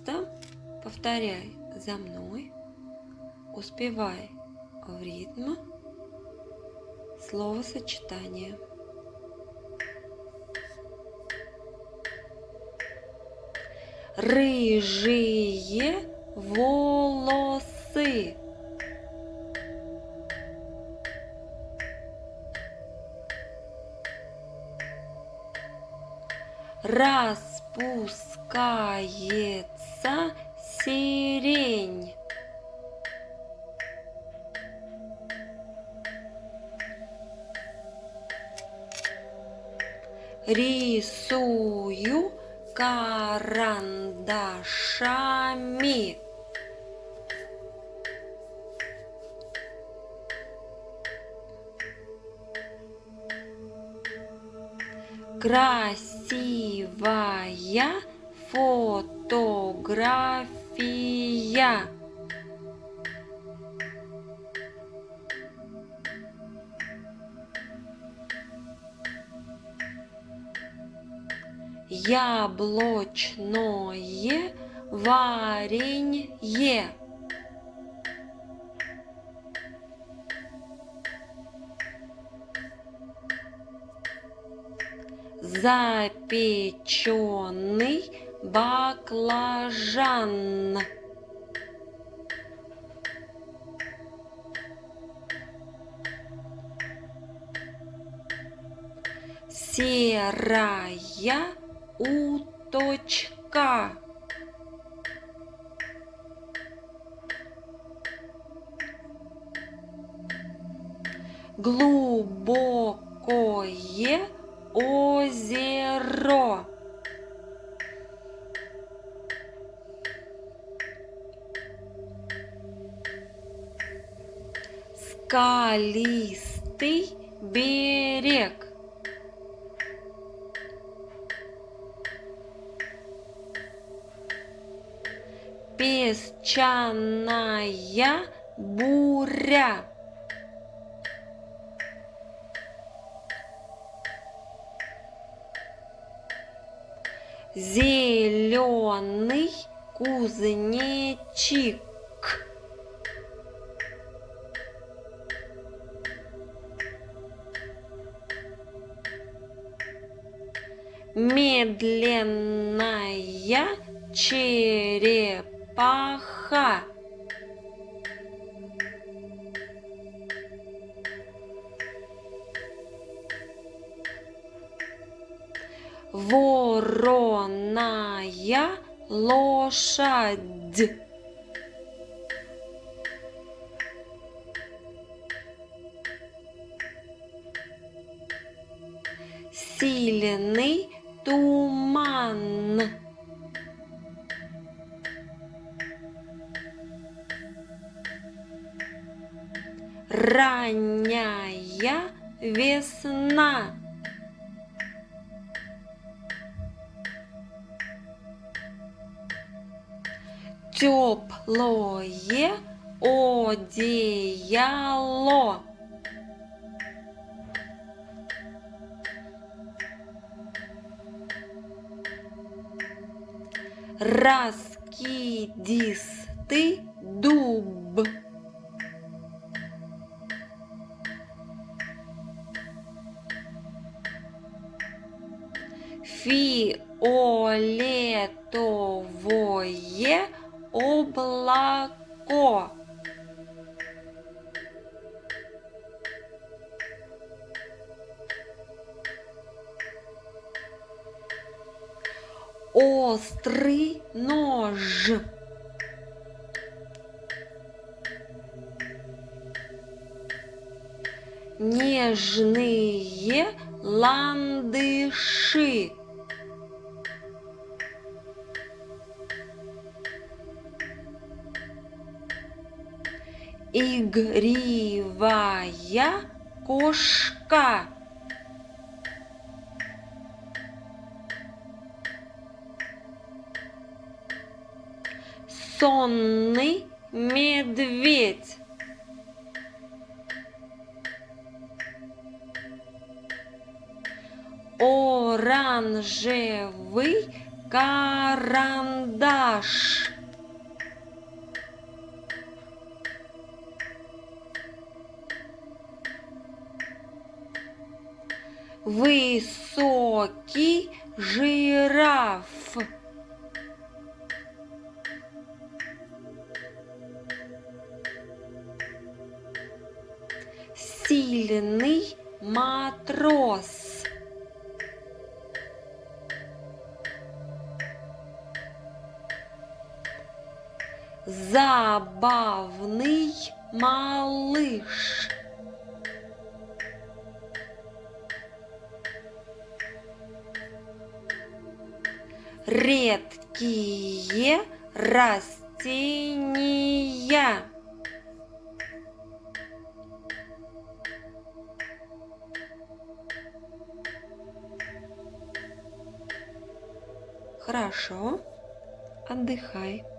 Пожалуйста, повторяй за мной, успевай в ритм словосочетания. Рыжие волосы. Распускается сирень. Рисую карандашами. Красивая фотография. Яблочное варенье. Запеченный баклажан. Серая уточка. Глубокое озеро. Скалистый берег. Песчаная буря. Зеленый кузнечик. Медленная черепаха. Вороная лошадь. Сильный туман. Ранняя весна. Теплое одеяло. Раскидистый дуб. Фиолетовое облако. Острый нож. Нежные ландыши. Игривая кошка. Сонный медведь. Оранжевый карандаш. карандаш. Высокий жираф. Сильный матрос. Забавный малыш. Редкие растения. Хорошо, отдыхай.